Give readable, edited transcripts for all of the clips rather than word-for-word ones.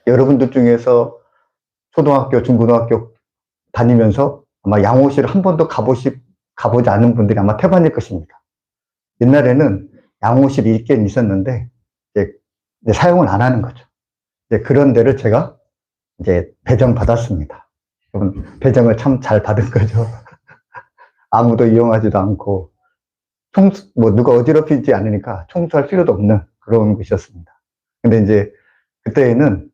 여러분들 중에서 초등학교, 중고등학교 다니면서 아마 양호실 한 번도 가보지 않은 분들이 아마 태반일 것입니다. 옛날에는 양호실이 있긴 있었는데, 이제 사용을 안 하는 거죠. 이제 그런 데를 제가 이제 배정받았습니다. 여러분, 배정을 참 잘 받은 거죠. 아무도 이용하지도 않고, 누가 어지럽히지 않으니까 청소할 필요도 없는 그런 곳이었습니다. 근데 이제 그때에는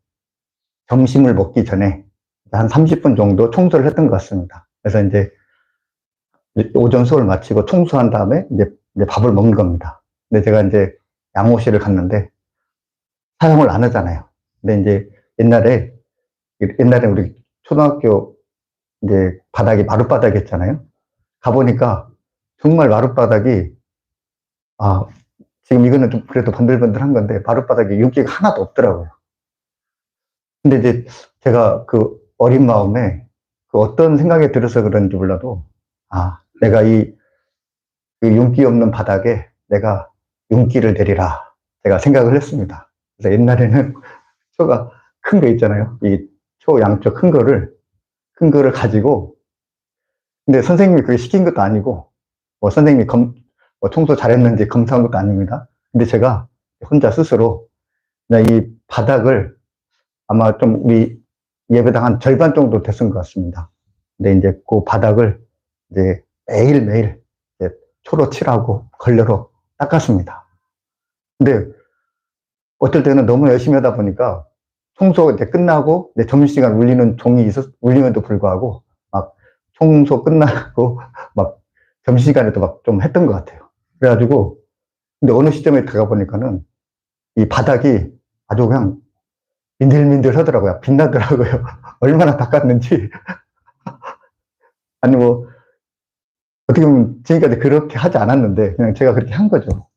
점심을 먹기 전에 한 30분 정도 청소를 했던 것 같습니다. 그래서 이제 오전 수업을 마치고 청소한 다음에 이제 밥을 먹는 겁니다. 근데 제가 이제 양호실을 갔는데 사용을 안 하잖아요. 근데 이제 옛날에 우리 초등학교 이제 바닥이 마룻바닥이었잖아요. 가보니까 정말 마룻바닥이, 지금 이거는 좀 그래도 번들번들한 건데 마룻바닥에 윤기가 하나도 없더라고요. 근데 이제 제가 그 어린 마음에 그 어떤 생각이 들어서 그런지 몰라도, 내가 그 윤기 없는 바닥에 내가 윤기를 내리라, 제가 생각을 했습니다. 그래서 옛날에는 초가 큰 거 있잖아요. 이 초 양쪽 큰 거를 가지고, 근데 선생님이 그게 시킨 것도 아니고, 선생님이 청소 잘했는지 검사한 것도 아닙니다. 근데 제가 혼자 스스로 이 바닥을 아마 좀 우리 예배당 한 절반 정도 됐은 것 같습니다. 근데 이제 그 바닥을 이제 매일매일 이제 초로 칠하고 걸레로 닦았습니다. 근데 어떨 때는 너무 열심히 하다 보니까 청소 이제 끝나고 점심시간 울리는 종이 울림에도 불구하고 막 청소 끝나고 막 점심시간에도 막 좀 했던 것 같아요. 그래가지고 근데 어느 시점에 들어가 보니까는 이 바닥이 아주 그냥 민들민들 하더라고요. 빛나더라고요. 얼마나 닦았는지. 아니 어떻게 보면 지금까지 그렇게 하지 않았는데 그냥 제가 그렇게 한 거죠.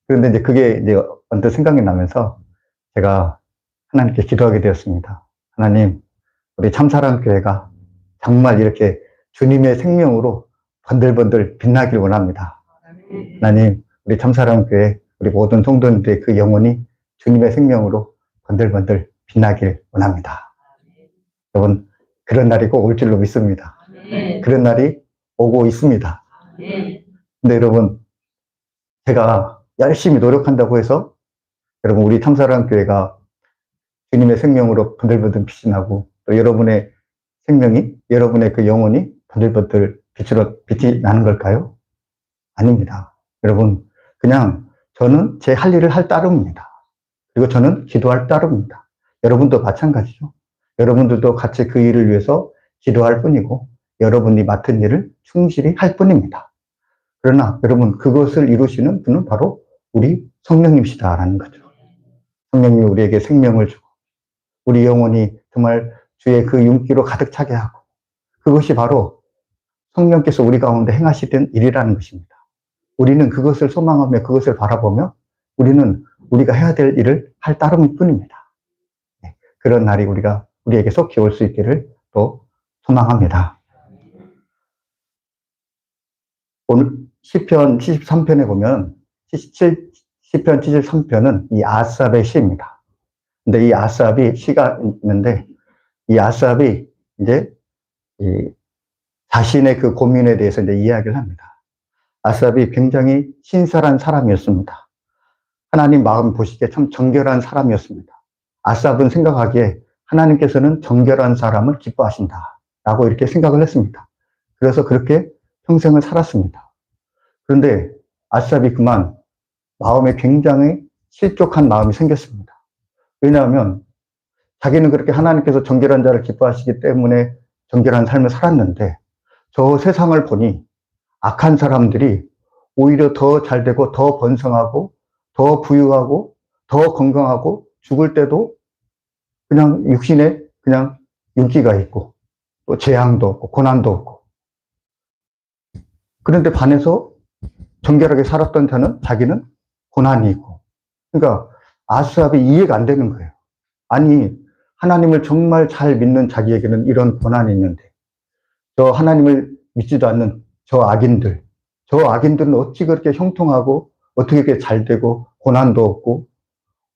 그런데 이제 그게 이제 언뜻 생각이 나면서 제가 하나님께 기도하게 되었습니다. 하나님, 우리 참사랑교회가 정말 이렇게 주님의 생명으로 번들번들 빛나길 원합니다. 하나님, 우리 참사랑교회, 우리 모든 성도님들의 그 영혼이 주님의 생명으로 번들번들 빛나길 원합니다. 여러분, 그런 날이 꼭 올 줄로 믿습니다. 그런 날이 오고 있습니다. 근데 여러분, 제가 열심히 노력한다고 해서 여러분, 우리 참사랑교회가 주님의 생명으로 번들번들 빛이 나고 또 여러분의 생명이, 여러분의 그 영혼이 번들번들 빛이 나는 걸까요? 아닙니다. 여러분, 그냥 저는 제 할 일을 할 따름입니다. 그리고 저는 기도할 따름입니다. 여러분도 마찬가지죠. 여러분들도 같이 그 일을 위해서 기도할 뿐이고 여러분이 맡은 일을 충실히 할 뿐입니다. 그러나 여러분, 그것을 이루시는 분은 바로 우리 성령님이시다라는 거죠. 성령님이 우리에게 생명을 주고 우리 영혼이 정말 주의 그 윤기로 가득 차게 하고, 그것이 바로 성령께서 우리 가운데 행하시던 일이라는 것입니다. 우리는 그것을 소망하며 그것을 바라보며 우리는 우리가 해야 될 일을 할 따름일 뿐입니다. 그런 날이 우리에게 속히 올 수 있기를 또 소망합니다. 오늘 시편 73편에 보면 시편 73편은 이 아삽의 시입니다. 근데 이 아삽이 시가 있는데 이 아삽이 이제 자신의 그 고민에 대해서 이제 이야기를 합니다. 아삽이 굉장히 신실한 사람이었습니다. 하나님 마음 보시기에 참 정결한 사람이었습니다. 아삽은 생각하기에 하나님께서는 정결한 사람을 기뻐하신다 라고 이렇게 생각을 했습니다. 그래서 그렇게 평생을 살았습니다. 그런데 아삽이 그만 마음에 굉장히 실족한 마음이 생겼습니다. 왜냐하면 자기는 그렇게 하나님께서 정결한 자를 기뻐하시기 때문에 정결한 삶을 살았는데 저 세상을 보니 악한 사람들이 오히려 더 잘되고 더 번성하고 더 부유하고 더 건강하고 죽을 때도 그냥 육신에 그냥 윤기가 있고 또 재앙도 없고 고난도 없고, 그런데 반해서 정결하게 살았던 자는 자기는 고난이 있고, 그러니까 아삽이 이해가 안 되는 거예요. 아니, 하나님을 정말 잘 믿는 자기에게는 이런 고난이 있는데 저 하나님을 믿지도 않는 저 악인들은 어찌 그렇게 형통하고 어떻게 그렇게 잘 되고 고난도 없고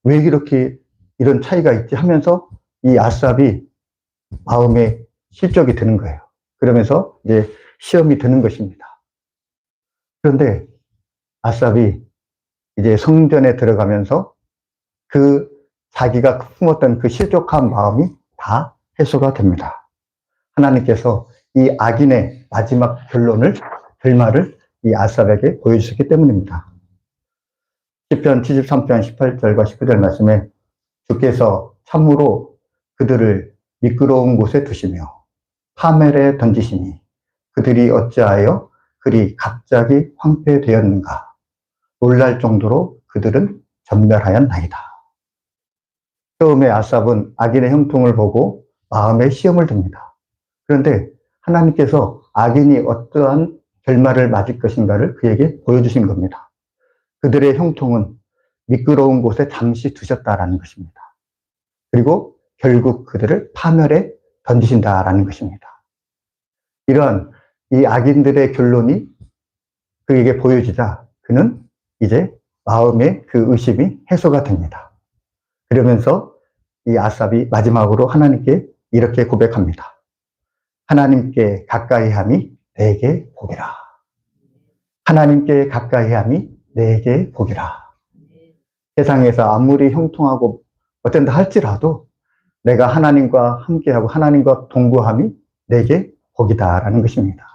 왜 이렇게 이런 차이가 있지 하면서 이 아삽이 마음에 실족이 드는 거예요. 그러면서 이제 시험이 드는 것입니다. 그런데 아삽이 이제 성전에 들어가면서 그 자기가 품었던 그 실족한 마음이 다 해소가 됩니다. 하나님께서 이 악인의 마지막 결말을 이 아삽에게 보여주셨기 때문입니다. 시편 73편 18절과 19절 말씀에 주께서 참으로 그들을 미끄러운 곳에 두시며 파멸에 던지시니 그들이 어찌하여 그리 갑자기 황폐되었는가. 놀랄 정도로 그들은 전멸하였나이다. 처음에 아삽은 악인의 형통을 보고 마음에 시험을 듭니다. 그런데 하나님께서 악인이 어떠한 결말을 맞을 것인가를 그에게 보여주신 겁니다. 그들의 형통은 미끄러운 곳에 잠시 두셨다라는 것입니다. 그리고 결국 그들을 파멸에 던지신다라는 것입니다. 이런 이 악인들의 결론이 그에게 보여지자 그는 이제 마음의 그 의심이 해소가 됩니다. 그러면서 이 아삽이 마지막으로 하나님께 이렇게 고백합니다. 하나님께 가까이함이 내게 복이라. 하나님께 가까이함이 내게 복이라. 세상에서 아무리 형통하고 어쩐다 할지라도 내가 하나님과 함께하고 하나님과 동거함이 내게 복이다라는 것입니다.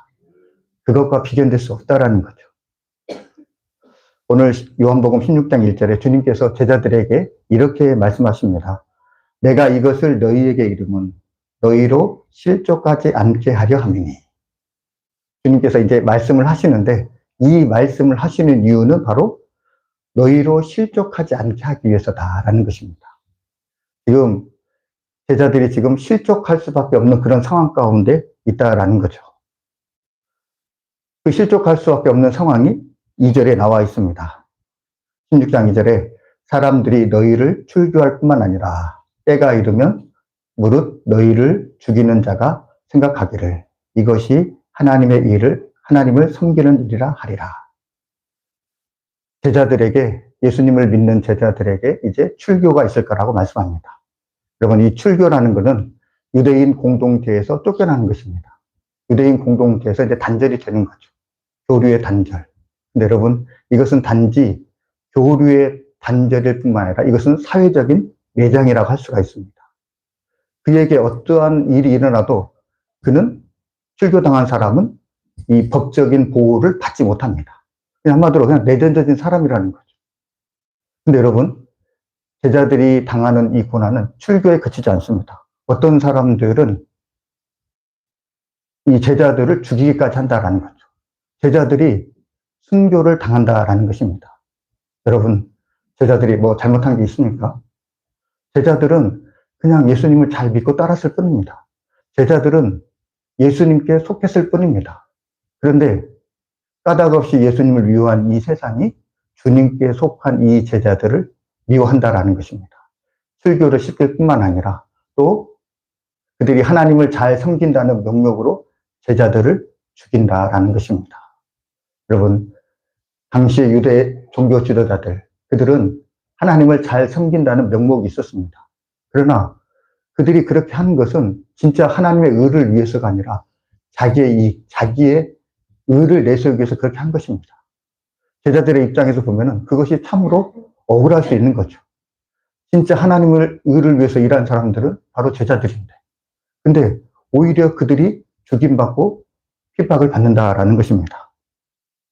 그것과 비견될 수 없다라는 거죠. 오늘 요한복음 16장 1절에 주님께서 제자들에게 이렇게 말씀하십니다. 내가 이것을 너희에게 이름은 너희로 실족하지 않게 하려 함이니. 주님께서 이제 말씀을 하시는데 이 말씀을 하시는 이유는 바로 너희로 실족하지 않게 하기 위해서다라는 것입니다. 지금 제자들이 지금 실족할 수밖에 없는 그런 상황 가운데 있다라는 거죠. 그 실족할 수밖에 없는 상황이 2절에 나와 있습니다. 16장 2절에 사람들이 너희를 출교할 뿐만 아니라 때가 이르면 무릇 너희를 죽이는 자가 생각하기를 이것이 하나님을 섬기는 일이라 하리라. 제자들에게, 예수님을 믿는 제자들에게 이제 출교가 있을 거라고 말씀합니다. 여러분, 이 출교라는 것은 유대인 공동체에서 쫓겨나는 것입니다. 유대인 공동체에서 이제 단절이 되는 거죠. 교류의 단절. 근데 여러분, 이것은 단지 교류의 단절일 뿐만 아니라 이것은 사회적인 매장이라고 할 수가 있습니다. 그에게 어떠한 일이 일어나도 그는 출교당한 사람은 이 법적인 보호를 받지 못합니다. 한마디로 그냥 내전적인 사람이라는 거죠. 근데 여러분, 제자들이 당하는 이 고난은 출교에 그치지 않습니다. 어떤 사람들은 이 제자들을 죽이기까지 한다라는 거죠. 제자들이 순교를 당한다라는 것입니다. 여러분, 제자들이 뭐 잘못한 게 있습니까? 제자들은 그냥 예수님을 잘 믿고 따랐을 뿐입니다. 제자들은 예수님께 속했을 뿐입니다. 그런데 까닭없이 예수님을 미워한 이 세상이 주님께 속한 이 제자들을 미워한다라는 것입니다. 출교를 시킬 뿐만 아니라 또 그들이 하나님을 잘 섬긴다는 명목으로 제자들을 죽인다라는 것입니다. 여러분, 당시의 유대 종교 지도자들, 그들은 하나님을 잘 섬긴다는 명목이 있었습니다. 그러나 그들이 그렇게 하는 것은 진짜 하나님의 의를 위해서가 아니라 자기의 의를 내세우기 위해서 그렇게 한 것입니다. 제자들의 입장에서 보면은 그것이 참으로 억울할 수 있는 거죠. 진짜 하나님의 의를 위해서 일한 사람들은 바로 제자들인데. 근데 오히려 그들이 죽임받고 핍박을 받는다라는 것입니다.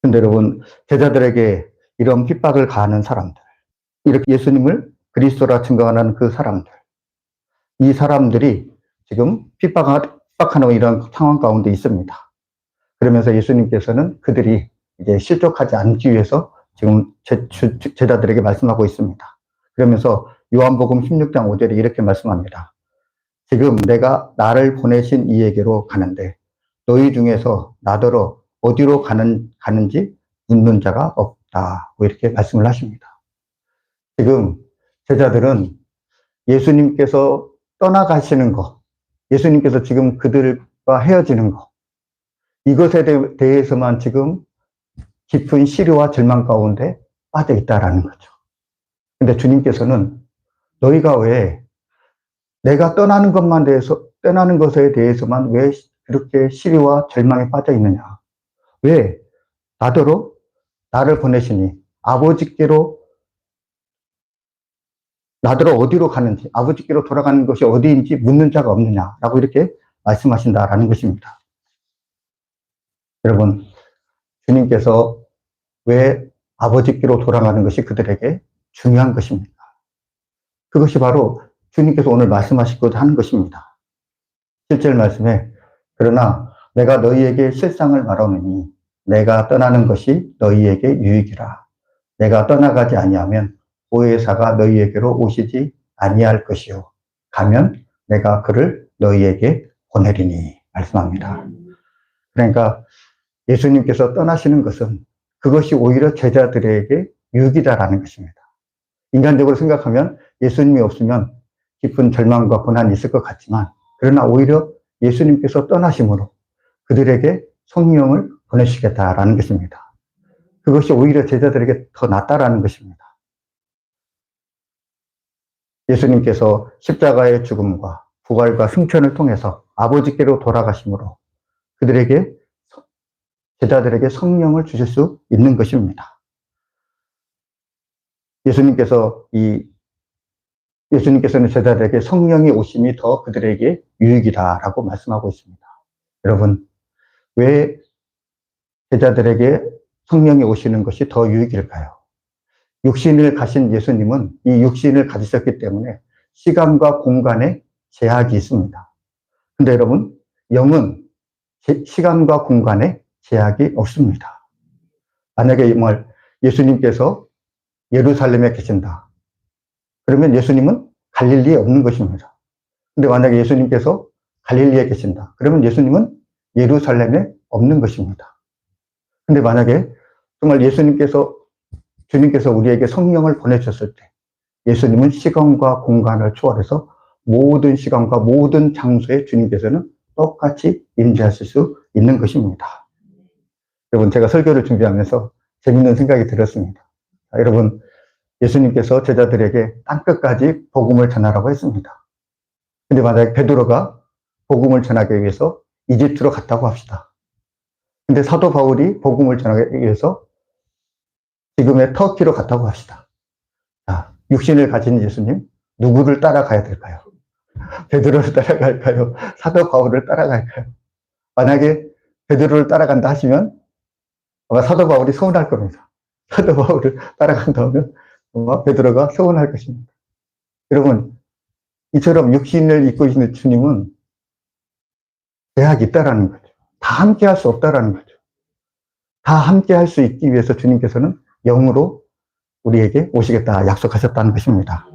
근데 여러분, 제자들에게 이런 핍박을 가하는 사람들, 이렇게 예수님을 그리스도라 증거하는 그 사람들, 이 사람들이 지금 핍박하는 이런 상황 가운데 있습니다. 그러면서 예수님께서는 그들이 이제 실족하지 않기 위해서 지금 제자들에게 말씀하고 있습니다. 그러면서 요한복음 16장 5절에 이렇게 말씀합니다. 지금 내가 나를 보내신 이에게로 가는데 너희 중에서 나더러 어디로 가는지 묻는 자가 없다. 이렇게 말씀을 하십니다. 지금 제자들은 예수님께서 떠나가시는 것, 예수님께서 지금 그들과 헤어지는 것, 이것에 대해서만 지금 깊은 시류와 절망 가운데 빠져 있다라는 거죠. 근데 주님께서는 너희가 왜 내가 떠나는 것에 대해서만 왜 그렇게 시리와 절망에 빠져 있느냐? 왜 나더러 나를 보내시니 아버지께로 나더러 어디로 가는지 아버지께로 돌아가는 것이 어디인지 묻는 자가 없느냐라고 이렇게 말씀하신다라는 것입니다. 여러분, 주님께서 왜 아버지께로 돌아가는 것이 그들에게 중요한 것입니다. 그것이 바로 주님께서 오늘 말씀하시고자 하는 것입니다. 7절 말씀에 그러나 내가 너희에게 실상을 말하노니 내가 떠나는 것이 너희에게 유익이라. 내가 떠나가지 아니하면 보혜사가 너희에게로 오시지 아니할 것이요. 가면 내가 그를 너희에게 보내리니 말씀합니다. 그러니까 예수님께서 떠나시는 것은 그것이 오히려 제자들에게 유익이다라는 것입니다. 인간적으로 생각하면 예수님이 없으면 깊은 절망과 고난이 있을 것 같지만 그러나 오히려 예수님께서 떠나심으로 그들에게 성령을 보내시겠다라는 것입니다. 그것이 오히려 제자들에게 더 낫다라는 것입니다. 예수님께서 십자가의 죽음과 부활과 승천을 통해서 아버지께로 돌아가심으로 그들에게 제자들에게 성령을 주실 수 있는 것입니다. 예수님께서는 제자들에게 성령이 오심이 더 그들에게 유익이다라고 말씀하고 있습니다. 여러분, 왜 제자들에게 성령이 오시는 것이 더 유익일까요? 육신을 가신 예수님은 이 육신을 가지셨기 때문에 시간과 공간에 제약이 있습니다. 근데 여러분, 영은 시간과 공간에 제약이 없습니다. 만약에 예수님께서 예루살렘에 계신다. 그러면 예수님은 갈릴리에 없는 것입니다. 근데 만약에 예수님께서 갈릴리에 계신다. 그러면 예수님은 예루살렘에 없는 것입니다. 근데 만약에 정말 주님께서 우리에게 성령을 보내셨을 때 예수님은 시간과 공간을 초월해서 모든 시간과 모든 장소에 주님께서는 똑같이 임재하실 수 있는 것입니다. 여러분, 제가 설교를 준비하면서 재밌는 생각이 들었습니다. 여러분, 예수님께서 제자들에게 땅끝까지 복음을 전하라고 했습니다. 근데 만약에 베드로가 복음을 전하기 위해서 이집트로 갔다고 합시다. 근데 사도 바울이 복음을 전하기 위해서 지금의 터키로 갔다고 합시다. 자, 육신을 가진 예수님, 누구를 따라가야 될까요? 베드로를 따라갈까요? 사도 바울을 따라갈까요? 만약에 베드로를 따라간다 하시면 아마 사도 바울이 서운할 겁니다. 사도 바울을 따라간다 하면 아마 베드로가 서운할 것입니다. 여러분, 이처럼 육신을 입고 있는 주님은 제약이 있다라는 거죠. 다 함께 할 수 없다라는 거죠. 다 함께 할 수 있기 위해서 주님께서는 영으로 우리에게 오시겠다 약속하셨다는 것입니다.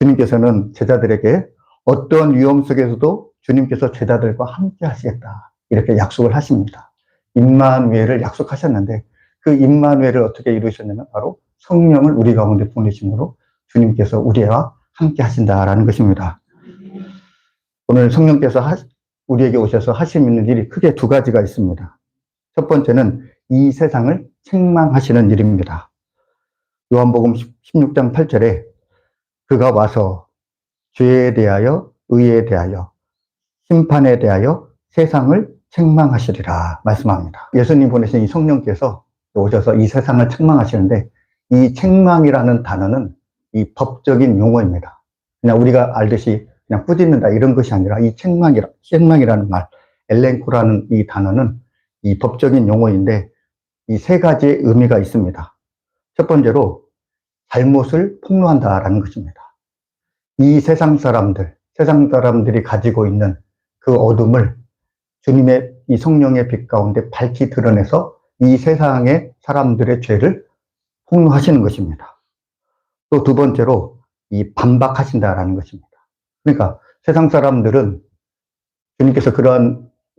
주님께서는 제자들에게 어떤 위험 속에서도 주님께서 제자들과 함께 하시겠다 이렇게 약속을 하십니다. 임마누엘을 약속하셨는데 그 임마누엘을 어떻게 이루셨냐면 바로 성령을 우리 가운데 보내심으로 주님께서 우리와 함께 하신다라는 것입니다. 오늘 성령께서 우리에게 오셔서 하시는 일이 크게 두 가지가 있습니다. 첫 번째는 이 세상을 책망하시는 일입니다. 요한복음 16장 8절에 그가 와서 죄에 대하여 의에 대하여 심판에 대하여 세상을 책망하시리라 말씀합니다. 예수님 보내신 이 성령께서 오셔서 이 세상을 책망하시는데 이 책망이라는 단어는 이 법적인 용어입니다. 그냥 우리가 알듯이 그냥 꾸짖는다 이런 것이 아니라 이 책망이라는 말, 엘렌코라는 이 단어는 이 법적인 용어인데 이 세 가지의 의미가 있습니다. 첫 번째로 잘못을 폭로한다라는 것입니다. 이 세상 사람들이 가지고 있는 그 어둠을 주님의 이 성령의 빛 가운데 밝히 드러내서 이 세상의 사람들의 죄를 폭로하시는 것입니다. 또 두 번째로 이 반박하신다라는 것입니다. 그러니까 세상 사람들은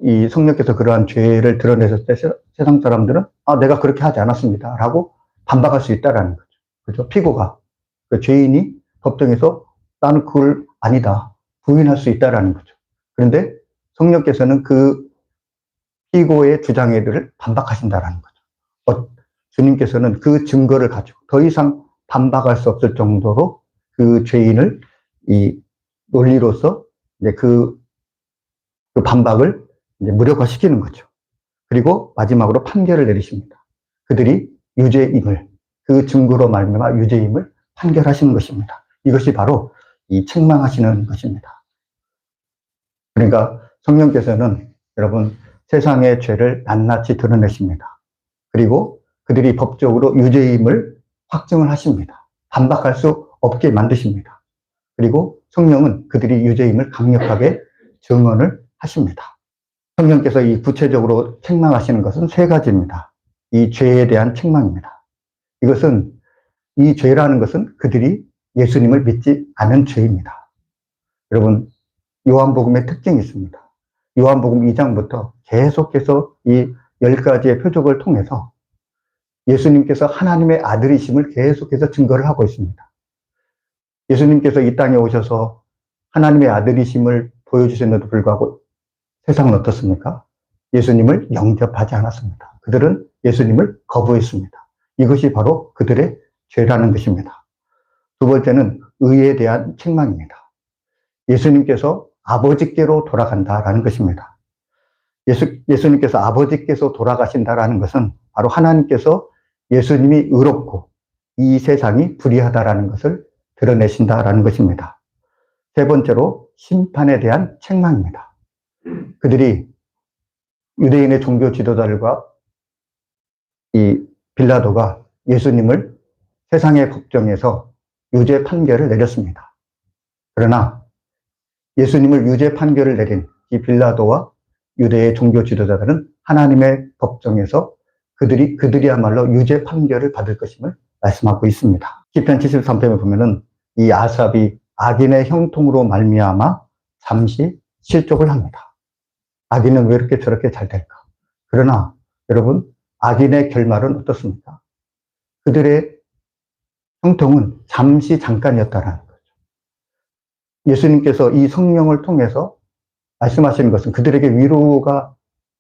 이 성령께서 그러한 죄를 드러내셨을 때 세상 사람들은 내가 그렇게 하지 않았습니다 라고 반박할 수 있다라는 거죠. 그렇죠? 피고가 그 죄인이 법정에서 나는 그걸 아니다 부인할 수 있다라는 거죠. 그런데 성령께서는 그 피고의 주장들을 반박하신다라는 거죠. 주님께서는 그 증거를 가지고 더 이상 반박할 수 없을 정도로 그 죄인을 논리로서 이제 그 반박을 이제 무력화시키는 거죠. 그리고 마지막으로 판결을 내리십니다. 그들이 유죄임을, 그 증거로 말미암아 유죄임을 판결하시는 것입니다. 이것이 바로 이 책망하시는 것입니다. 그러니까 성령께서는 여러분 세상의 죄를 낱낱이 드러내십니다. 그리고 그들이 법적으로 유죄임을 확증을 하십니다. 반박할 수 없게 만드십니다. 그리고 성령은 그들이 유죄임을 강력하게 증언을 하십니다. 성령께서 이 구체적으로 책망하시는 것은 세 가지입니다. 이 죄에 대한 책망입니다. 이것은 이 죄라는 것은 그들이 예수님을 믿지 않은 죄입니다. 여러분 요한복음의 특징이 있습니다. 요한복음 2장부터 계속해서 이 10가지의 표적을 통해서 예수님께서 하나님의 아들이심을 계속해서 증거를 하고 있습니다. 예수님께서 이 땅에 오셔서 하나님의 아들이심을 보여주셨는데도 불구하고 세상은 어떻습니까? 예수님을 영접하지 않았습니다. 그들은 예수님을 거부했습니다. 이것이 바로 그들의 죄라는 것입니다. 두 번째는 의에 대한 책망입니다. 예수님께서 아버지께로 돌아간다라는 것입니다. 예수님께서 아버지께서 돌아가신다라는 것은 바로 하나님께서 예수님이 의롭고 이 세상이 불의하다라는 것을 드러내신다라는 것입니다. 세 번째로 심판에 대한 책망입니다. 그들이 유대인의 종교 지도자들과 이 빌라도가 예수님을 세상의 법정에서 유죄 판결을 내렸습니다. 그러나 예수님을 유죄 판결을 내린 이 빌라도와 유대의 종교 지도자들은 하나님의 법정에서 그들이야말로 유죄 판결을 받을 것임을 말씀하고 있습니다. 시편 73편에 보면은 이 아삽이 악인의 형통으로 말미암아 잠시 실족을 합니다. 악인은 왜 이렇게 저렇게 잘 될까? 그러나 여러분 악인의 결말은 어떻습니까? 그들의 형통은 잠깐이었다라는 거죠. 예수님께서 이 성령을 통해서 말씀하시는 것은 그들에게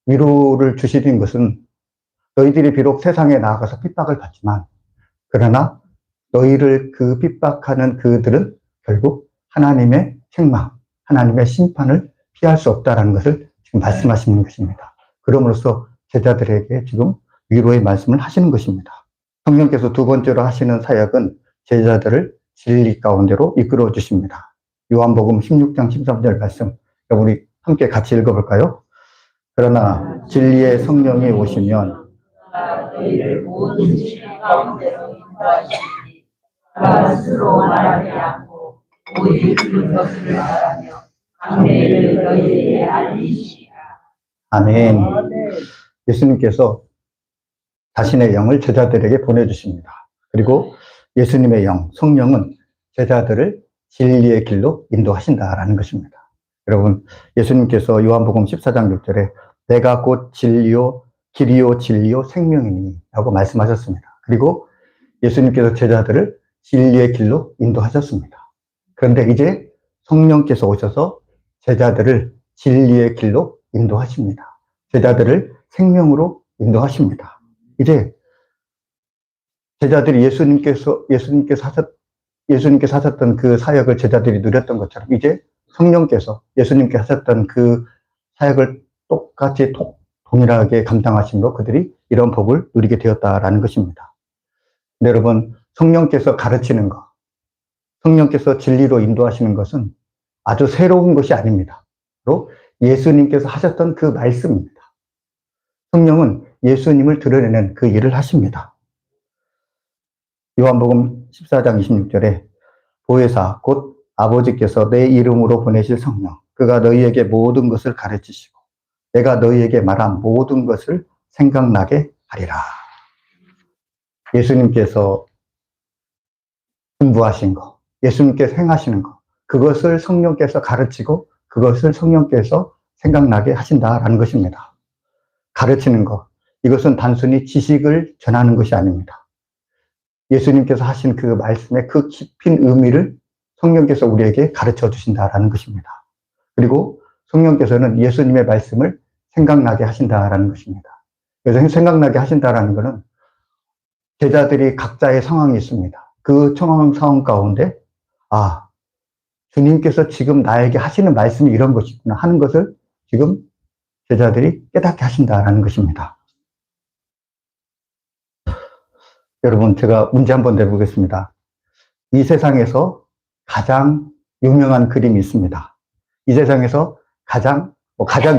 위로를 주시는 것은 너희들이 비록 세상에 나아가서 핍박을 받지만 그러나 너희를 그 핍박하는 그들은 결국 하나님의 책망, 하나님의 심판을 피할 수 없다는 것을 지금 말씀하시는 것입니다. 그럼으로써 제자들에게 지금 위로의 말씀을 하시는 것입니다. 성령께서 두 번째로 하시는 사역은 제자들을 진리 가운데로 이끌어 주십니다. 요한복음 16장 13절 말씀, 우리 함께 같이 읽어볼까요? 그러나 진리의 성령이 오시면 너희를 모든 진리 가운데로 인도하시니 그가 스스로 말하지 않고 오직 그 것을 말하며 강대를 너희에게 알리시리라. 아멘. 예수님께서 자신의 영을 제자들에게 보내주십니다. 그리고 예수님의 영, 성령은 제자들을 진리의 길로 인도하신다라는 것입니다. 여러분, 예수님께서 요한복음 14장 6절에 내가 곧 진리요, 길이요, 진리요, 생명이니 라고 말씀하셨습니다. 그리고 예수님께서 제자들을 진리의 길로 인도하셨습니다. 그런데 이제 성령께서 오셔서 제자들을 진리의 길로 인도하십니다. 제자들을 생명으로 인도하십니다. 이제 제자들이 예수님께서 하셨던 그 사역을 제자들이 누렸던 것처럼 이제 성령께서 예수님께 하셨던 그 사역을 똑같이 동일하게 감당하심으로 그들이 이런 복을 누리게 되었다라는 것입니다. 근데 여러분, 성령께서 가르치는 것, 성령께서 진리로 인도하시는 것은 아주 새로운 것이 아닙니다. 바로 예수님께서 하셨던 그 말씀입니다. 성령은 예수님을 드러내는 그 일을 하십니다. 요한복음 14장 26절에 보혜사 곧 아버지께서 내 이름으로 보내실 성령, 그가 너희에게 모든 것을 가르치시고 내가 너희에게 말한 모든 것을 생각나게 하리라. 예수님께서 공부하신 것, 예수님께서 행하시는 것, 그것을 성령께서 가르치고 그것을 성령께서 생각나게 하신다라는 것입니다. 가르치는 것, 이것은 단순히 지식을 전하는 것이 아닙니다. 예수님께서 하신 그 말씀의 그 깊은 의미를 성령께서 우리에게 가르쳐 주신다라는 것입니다. 그리고 성령께서는 예수님의 말씀을 생각나게 하신다라는 것입니다. 그래서 생각나게 하신다라는 것은 제자들이 각자의 상황이 있습니다. 그 상황 가운데 주님께서 지금 나에게 하시는 말씀이 이런 것이구나 하는 것을 지금 제자들이 깨닫게 하신다라는 것입니다. 여러분, 제가 문제 한번 내보겠습니다. 이 세상에서 가장 유명한 그림이 있습니다. 이 세상에서 가장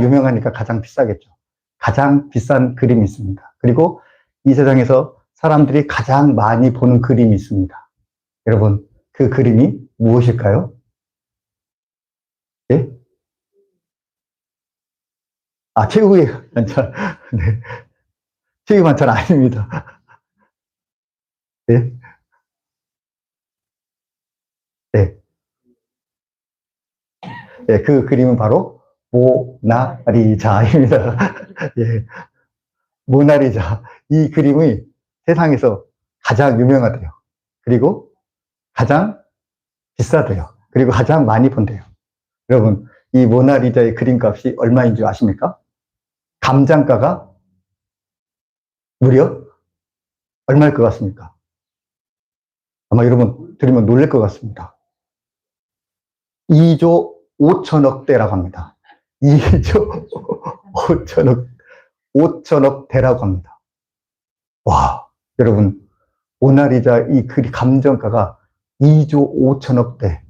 유명하니까 가장 비싸겠죠. 가장 비싼 그림이 있습니다. 그리고 이 세상에서 사람들이 가장 많이 보는 그림이 있습니다. 여러분, 그 그림이 무엇일까요? 예? 최후의 관찰. 네. 최후의 관찰 아닙니다. 예? 네. 예, 그 그림은 바로 모나리자입니다. 예. 모나리자. 이 그림이 세상에서 가장 유명하대요. 그리고 가장 비싸대요. 그리고 가장 많이 본대요. 여러분, 이 모나리자의 그림값이 얼마인 줄 아십니까? 감장가가 무려 얼마일 것 같습니까? 아마 여러분 들으면 놀랄 것 같습니다. 2조 5천억 대라고 합니다. 2조 5천억 대라고 합니다. 와, 여러분, 모나리자 이 그림 감정가가 2조 5천억 대.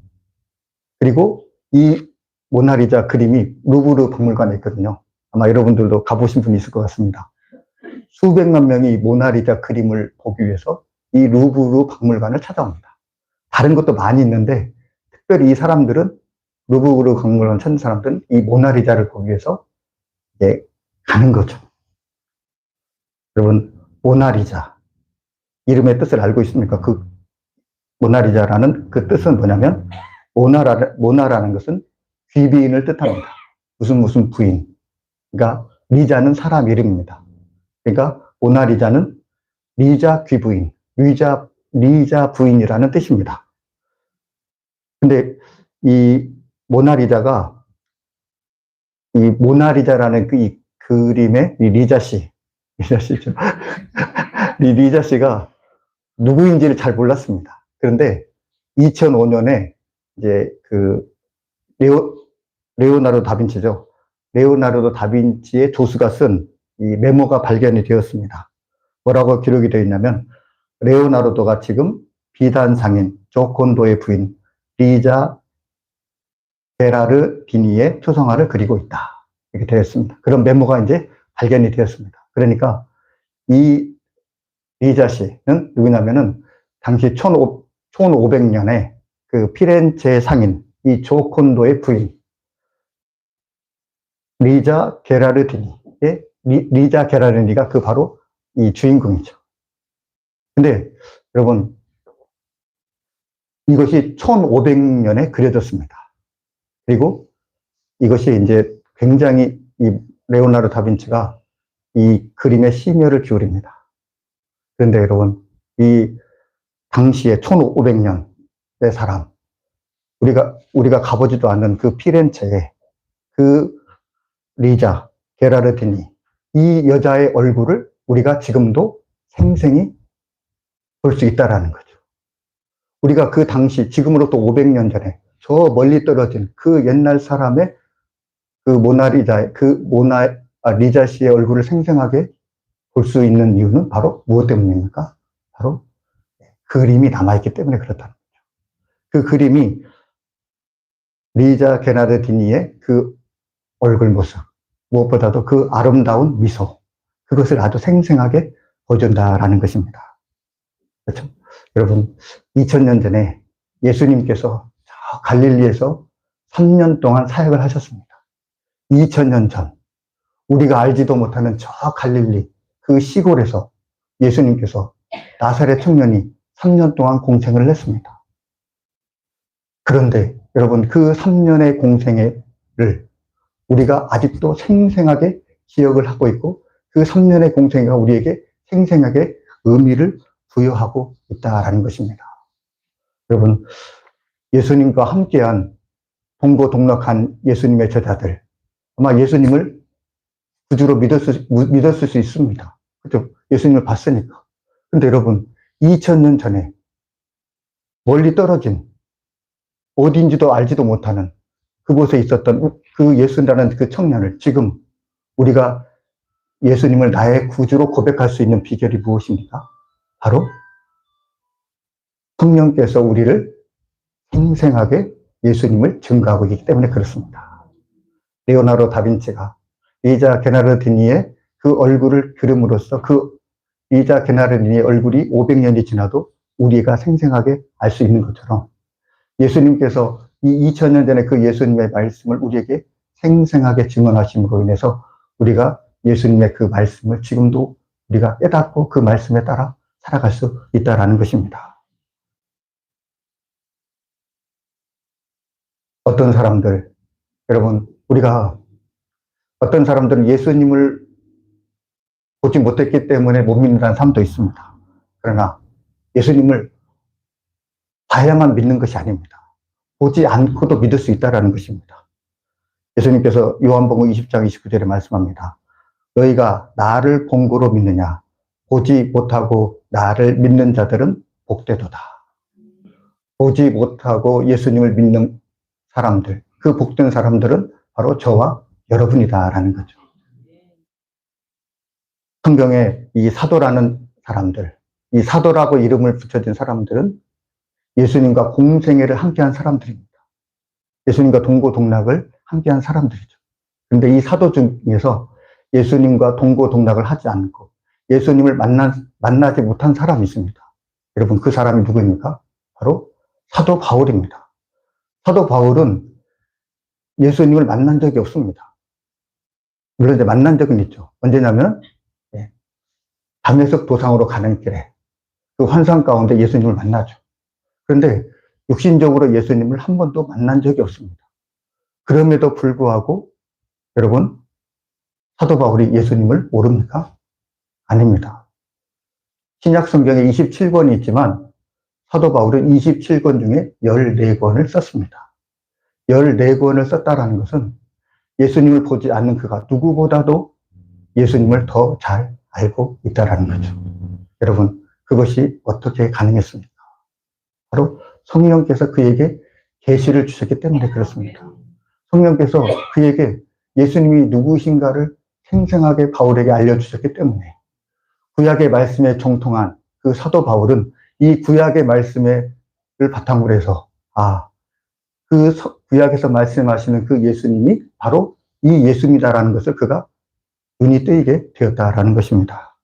그리고 이 모나리자 그림이 루브르 박물관에 있거든요. 아마 여러분들도 가보신 분이 있을 것 같습니다. 수백만 명이 모나리자 그림을 보기 위해서 이 루브르 박물관을 찾아옵니다. 다른 것도 많이 있는데 특별히 이 사람들은 루브르 박물관 찾는 사람들은 이 모나리자를 보기 위해서 가는 거죠. 여러분, 모나리자 이름의 뜻을 알고 있습니까? 그 모나리자라는 그 뜻은 뭐냐면 모나라는 것은 귀비인을 뜻합니다. 무슨 부인. 그러니까 리자는 사람 이름입니다. 그러니까 모나리자는 리자 귀부인, 리자 부인이라는 뜻입니다. 근데 이 모나리자가 이 모나리자라는 이 그림의 이 리자씨죠. 이 리자씨가 누구인지를 잘 몰랐습니다. 그런데 2005년에 이제 그 레오나르도 다빈치죠. 레오나르도 다빈치의 조수가 쓴 이 메모가 발견이 되었습니다. 뭐라고 기록이 되어 있냐면 레오나르도가 지금 비단 상인 조콘도의 부인 리자 베라르디니의 초상화를 그리고 있다. 이렇게 되어 있습니다. 그런 메모가 이제 발견이 되었습니다. 그러니까 이 리자 씨는 누구냐면은 당시 1500년에 그 피렌체 상인 이 조콘도의 부인 리자 게라르디니의 리자 게라르디니가 그 바로 이 주인공이죠. 근데 여러분, 이것이 1500년에 그려졌습니다. 그리고 이것이 이제 굉장히 이 레오나르도 다빈치가 이 그림에 심혈을 기울입니다. 그런데 여러분, 이 당시에 1500년의 사람, 우리가 가보지도 않는 그 피렌체에 그 리자 게라르디니 이 여자의 얼굴을 우리가 지금도 생생히 볼 수 있다라는 거죠. 우리가 그 당시 지금으로부터 500년 전에 저 멀리 떨어진 그 옛날 사람의 그 리자 씨의 얼굴을 생생하게 볼 수 있는 이유는 바로 무엇 때문입니까? 바로 그림이 남아있기 때문에 그렇다는 거죠. 그 그림이 리자 게라르디니의 그 얼굴 모습, 무엇보다도 그 아름다운 미소, 그것을 아주 생생하게 보여준다라는 것입니다. 그렇죠? 여러분, 2000년 전에 예수님께서 저 갈릴리에서 3년 동안 사역을 하셨습니다. 2000년 전, 우리가 알지도 못하는 저 갈릴리, 그 시골에서 예수님께서 나사렛 청년이 3년 동안 공생을 했습니다. 그런데 여러분, 그 3년의 공생을 우리가 아직도 생생하게 기억을 하고 있고 그 3년의 공생이 우리에게 생생하게 의미를 부여하고 있다는 것입니다. 여러분, 예수님과 함께한 동고동락한 예수님의 제자들, 아마 예수님을 구주로 믿었을 수 있습니다. 그렇죠? 예수님을 봤으니까. 근데 여러분, 2000년 전에 멀리 떨어진 어디인지도 알지도 못하는 그곳에 있었던 그 예수라는 그 청년을 지금 우리가 예수님을 나의 구주로 고백할 수 있는 비결이 무엇입니까? 바로 성령께서 우리를 생생하게 예수님을 증거하고 있기 때문에 그렇습니다. 레오나르도 다빈치가 리자 게나르디니의 그 얼굴을 그림으로써 그 리자 게나르디니의 얼굴이 500년이 지나도 우리가 생생하게 알 수 있는 것처럼 예수님께서 이 2000년 전에 그 예수님의 말씀을 우리에게 생생하게 증언하심으로 인해서 우리가 예수님의 그 말씀을 지금도 우리가 깨닫고 그 말씀에 따라 살아갈 수 있다는 것입니다. 어떤 사람들, 여러분, 우리가 어떤 사람들은 예수님을 보지 못했기 때문에 못 믿는다는 사람도 있습니다. 그러나 예수님을 봐야만 믿는 것이 아닙니다. 보지 않고도 믿을 수 있다는 것입니다. 예수님께서 요한복음 20장 29절에 말씀합니다. 너희가 나를 본고로 믿느냐? 보지 못하고 나를 믿는 자들은 복되도다. 보지 못하고 예수님을 믿는 사람들, 그 복된 사람들은 바로 저와 여러분이다라는 거죠. 성경에 이 사도라는 사람들, 이 사도라고 이름을 붙여진 사람들은 예수님과 공생애를 함께한 사람들입니다. 예수님과 동고동락을 함께한 사람들이죠. 그런데 이 사도 중에서 예수님과 동고동락을 하지 않고 예수님을 만나지 못한 사람이 있습니다. 여러분, 그 사람이 누구입니까? 바로 사도 바울입니다. 사도 바울은 예수님을 만난 적이 없습니다. 물론 이제 만난 적은 있죠. 언제냐면 다메섹 도상으로 가는 길에 그 환상 가운데 예수님을 만나죠. 그런데 육신적으로 예수님을 한 번도 만난 적이 없습니다. 그럼에도 불구하고 여러분, 사도 바울이 예수님을 모릅니까? 아닙니다. 신약 성경에 27권이 있지만 사도 바울은 27권 중에 14권을 썼습니다. 14권을 썼다라는 것은 예수님을 보지 않는 그가 누구보다도 예수님을 더 잘 알고 있다라는 거죠. 여러분, 그것이 어떻게 가능했습니까? 바로 성령께서 그에게 계시를 주셨기 때문에 그렇습니다. 성령께서 그에게 예수님이 누구신가를 생생하게 바울에게 알려주셨기 때문에 구약의 말씀에 정통한 그 사도 바울은 이 구약의 말씀을 바탕으로 해서 그 구약에서 말씀하시는 그 예수님이 바로 이 예수님이다라는 것을 그가 눈이 뜨이게 되었다라는 것입니다.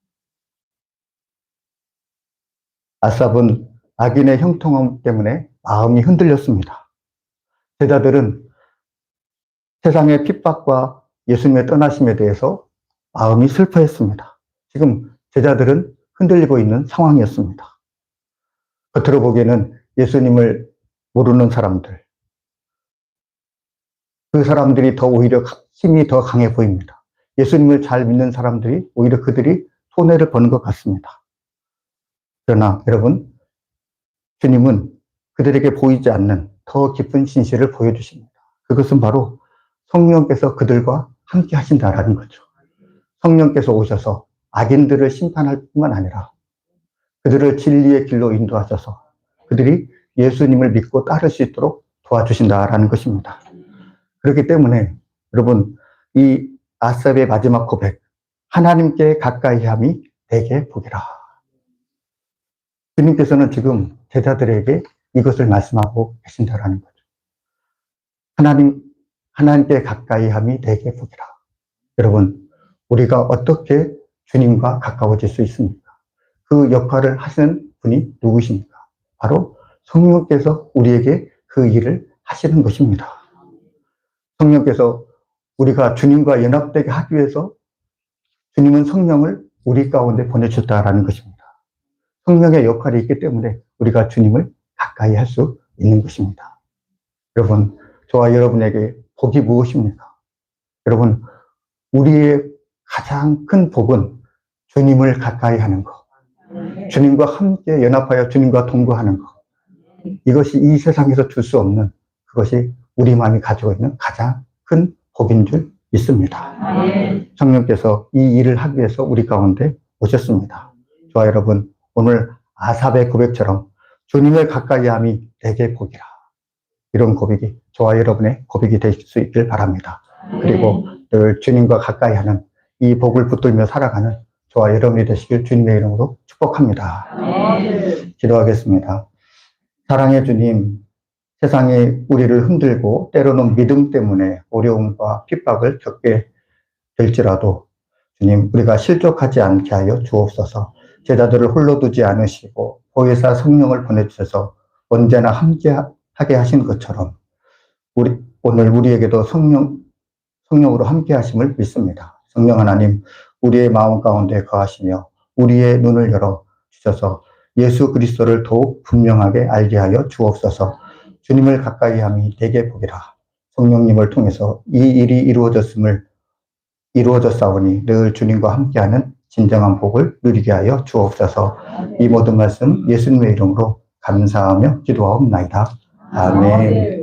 아삽은 악인의 형통함 때문에 마음이 흔들렸습니다. 제자들은 세상의 핍박과 예수님의 떠나심에 대해서 마음이 슬퍼했습니다. 지금 제자들은 흔들리고 있는 상황이었습니다. 겉으로 보기에는 예수님을 모르는 사람들, 그 사람들이 더 오히려 힘이 더 강해 보입니다. 예수님을 잘 믿는 사람들이 오히려 그들이 손해를 보는 것 같습니다. 그러나 여러분, 주님은 그들에게 보이지 않는 더 깊은 진실을 보여주십니다. 그것은 바로 성령께서 그들과 함께 하신다라는 거죠. 성령께서 오셔서 악인들을 심판할 뿐만 아니라 그들을 진리의 길로 인도하셔서 그들이 예수님을 믿고 따를 수 있도록 도와주신다라는 것입니다. 그렇기 때문에 여러분, 이 아삽의 마지막 고백, 하나님께 가까이 함이 내게 복이라. 주님께서는 지금 제자들에게 이것을 말씀하고 계신다라는 거죠. 하나님께 가까이 함이 내게 복이라. 여러분, 우리가 어떻게 주님과 가까워질 수 있습니까? 그 역할을 하시는 분이 누구십니까? 바로 성령께서 우리에게 그 일을 하시는 것입니다. 성령께서 우리가 주님과 연합되게 하기 위해서 주님은 성령을 우리 가운데 보내주셨다라는 것입니다. 성령의 역할이 있기 때문에 우리가 주님을 가까이 할 수 있는 것입니다. 여러분, 저와 여러분에게 복이 무엇입니까? 여러분, 우리의 가장 큰 복은 주님을 가까이 하는 것, 주님과 함께 연합하여 주님과 동거하는 것, 이것이 이 세상에서 줄 수 없는 그것이 우리만이 가지고 있는 가장 큰 복인 줄 믿습니다. 성령께서 이 일을 하기 위해서 우리 가운데 오셨습니다. 저와 여러분, 오늘 아삽의 고백처럼 주님을 가까이 함이 내게 복이라. 이런 고백이 저와 여러분의 고백이 될 수 있길 바랍니다. 그리고 늘 주님과 가까이 하는 이 복을 붙들며 살아가는 저와 여러분이 되시길 주님의 이름으로 축복합니다. 기도하겠습니다. 사랑의 주님, 세상이 우리를 흔들고 때로는 믿음 때문에 어려움과 핍박을 겪게 될지라도 주님, 우리가 실족하지 않게 하여 주옵소서. 제자들을 홀로 두지 않으시고 보혜사 성령을 보내주셔서 언제나 함께하게 하신 것처럼 오늘 우리에게도 성령으로 함께 하심을 믿습니다. 성령 하나님, 우리의 마음 가운데 거하시며 우리의 눈을 열어 주셔서 예수 그리스도를 더욱 분명하게 알게 하여 주옵소서. 주님을 가까이 함이 되게 복이라. 성령님을 통해서 이 일이 이루어졌사오니 늘 주님과 함께하는 진정한 복을 누리게 하여 주옵소서. 이 모든 말씀 예수님의 이름으로 감사하며 기도하옵나이다. 아멘.